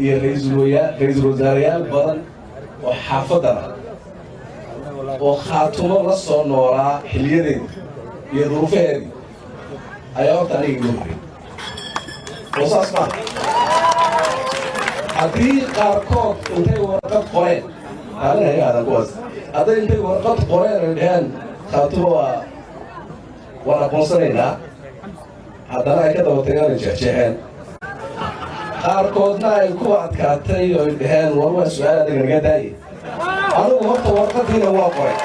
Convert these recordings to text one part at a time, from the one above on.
iyo ra'iisul wasaarayaal badan oo xaafadana oo khaatumo la soo noolaa xilliyadeedii iyo duruufeedii ayaa horta aniga igu horreeyay oo saas maa haddii qaarkood intay warqad qoreen aadan kuwaas hadday intay warqad qoreen ay dhaheen khaatumo waan aqoonsanaynaa haddana ay ka daba tagaan ay jeexjeexeen qaarkoodna ay ku adkaatay oo ay dhaheen war waa su-aal adiga naga daaye anigu horta warqadiina waa qoray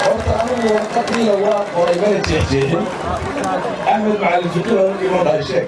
warqadiina waa qoray mana jeexjeexin axmed macalin fikir oo iman dhahay sheeg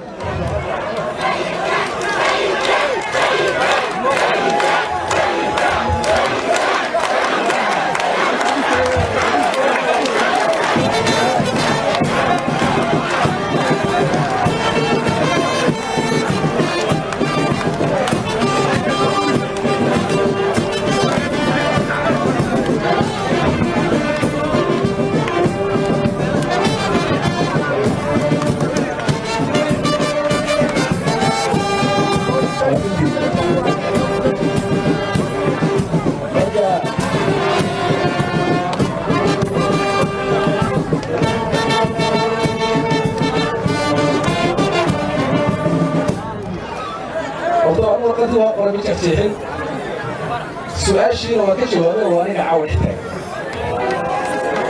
su-aashiina waa ka jawaabay waa aniga caawa xitaag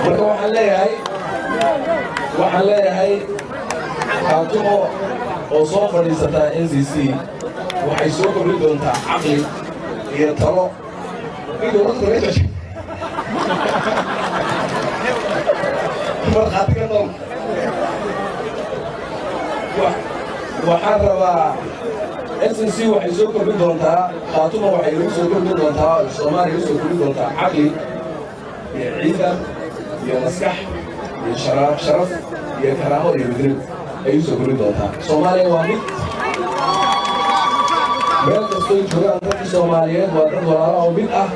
marka waxaan leeyahay khaatumo oo soo fadhiisataa NCC waxay soo kordhin doontaa caqli iyo talo markhaatiga nool waxaan rabaa SNC waxay soo kordhin doontaa khaatumo waxay lagu soo kordhin doontaa Soomaaliya lagu soo kordhin doontaa caqli iyo ciidan iyo maskax iyo sharaf iyo karaamo iyo midnimo ay soo kordhin doontaa Soomaaliya waa mid meel kastoo joogaan dadka Soomaaliyeed waa dad walaalo oo mid ah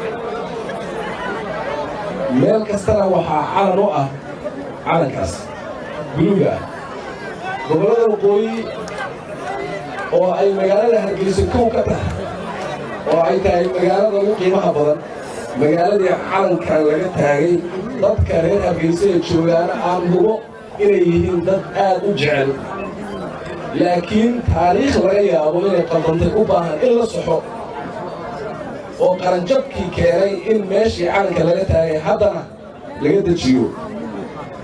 meel kastana waxaa calan u ah calankaas buluuga ah gobollada waqooyi oo ay magaalada Hargeysa kow ka tahay oo ay tahay magaalada ugu qiimaha badan magaaladii calanka laga taagay dadka reer Hargeysa ee joogaana aan hubo inay yihiin dad aad u jecel laakiin taariikh laga yaabo inay qaldantay u baahan in la soxo oo qaranjabkii keenay in meeshii calanka laga taagay haddana laga dejiyo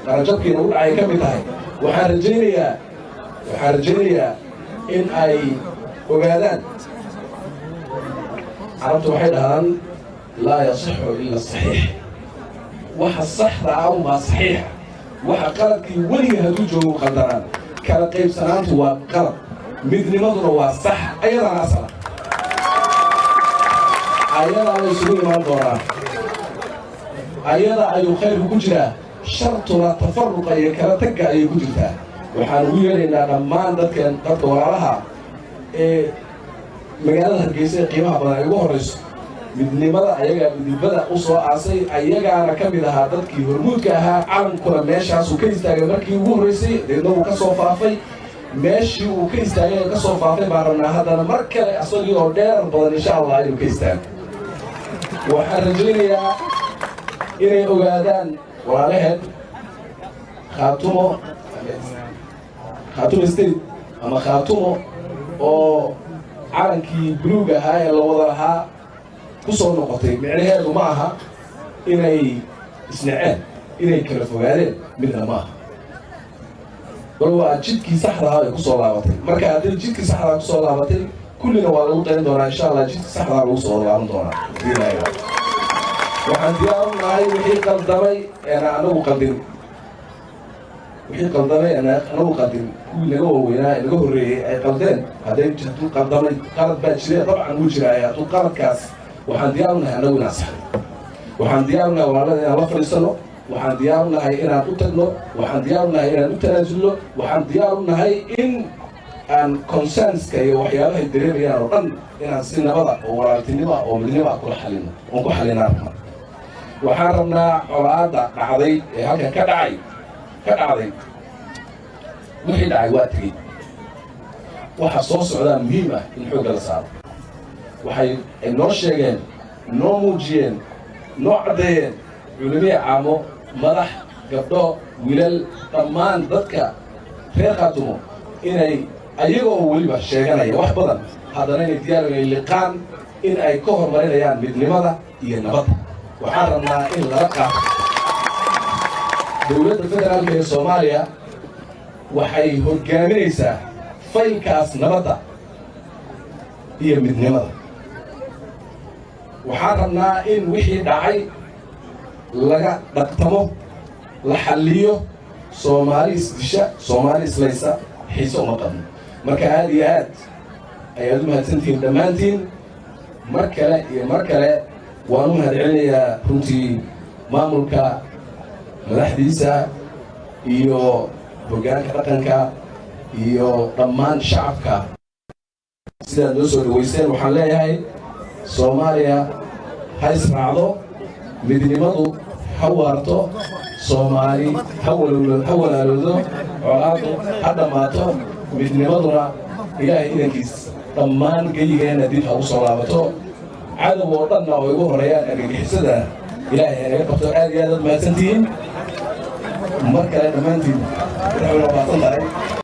qaranjabkiina u dhacay ka mid tahay waxaan rajaynayaa in ay ogaadaan carabtu waxay dhahaan laa yasixu ila saxiix waxa saxda ah unbaa saxiixa waxa qaladkii weliga hadduu joogo qaldanaan kala qaybsanaantu waa qalad midnimaduna waa sax ayadaana asala ayadaa way isugu imaan doonaan ayada ayuu khayrku ku jiraa shartuna tafaruqa iyo kala tagga ayay ku jirtaa waxaan ugu yeelaynaa dhammaan dadka walaalaha ee magaalada Hargeysa ee qiimaha badan ay ugu horrayso midnimada ayagaa midnimada u soo aasay ayagaana ka mid ahaa dadkii hormuudka ahaa calankuna meeshaasuu ka istaagay markii ugu horraysay deedna uu ka soo faafay meeshii uu ka istaagay ka soo faafay baan rabnaa haddana mar kale asagii oo dheerar badan insha Allah inuu ka istaago waxaan rajaynayaa inay ogaadaan walaalaheed khaatumo state ama khaatumo oo calankii buluuga ahaa ee la wada lahaa ku soo noqotay micnaheedu ma aha inay isnaceen inay kala fogaadeen midna ma aha bal waa jidkii saxda ahaa ay ku soo laabatay marka hadday jidkii saxda ku soo laabatay kullina waa lagu dayn doonaa insha Allah jidkii saxda lagu soo laaban doonaa waxaan diyaar u nahay wixii qaldamay ee anagu qaldin kuwii naga waaweynaa ee naga horreeyey ay qaldeen hadday hadduu qaldamay qalad baa jireen dabcan wuu jiraaya hadduu qaladkaas waxaan diyaar u nahay annagu inaan saxno waxaan diyaar u nahay walaalada inaan la fadhiisanno waxaan diyaar u nahay inaan u tagno waxaan diyaar u nahay inaan u tanaasulno waxaan diyaar u nahay in aan consenska iyo waxyaabahay dareemayaan oo dhan inaan si nabada oo walaaltinimo oo midnimo kula xalino oon ku xalinaan rabnaa waxaan rabnaa colaadda dhacday ee halkan ka dhacday wixii dhacay waa tegey waxa soo socdaa muhiim ah in xoogga la saaro waxay noo sheegeen noo muujiyeen noo caddeeyeen culimihii caamo madax gabdho wiilal dhammaan dadka reer Khaatumo inay ayagoo weliba sheeganaya wax badan haddana inay diyaariyeen liqaan in ay ka hormarinayaan midnimada iyo nabadda waxaan rabnaa in laga qaato dowladda federaalka ee Soomaaliya waxay hogaaminaysaa faylkaas nabadda iyo midnimada waxaan rabnaa in wixii dhacay laga dhaqtamo la xalliyo Soomaali isdisha Soomaali islaysa xiiso uma qabno marka aad iyo aad ayaad u mahadsantihiin dhammaantiin mar kale waan u mahadcelinayaa runtii maamulka madaxdiisa iyo hoggaanka dhaqanka iyo dhammaan shacabka sidaad noo soo dhaweysteen waxaan leeyahay Soomaaliya ha israacdo midnimadu ha waarto Soomaali ha walaaloodo colaadu ha dhammaato midnimaduna ilaahay idankiis dhammaan geyigeena dib ha u soo laabato cadow oo dhanna oo igu horeeyaan argagixisada ilaahay naga qabto aad iyo aad mahadsantihiin mar kale dhammaantiin waxay u baaqan tahay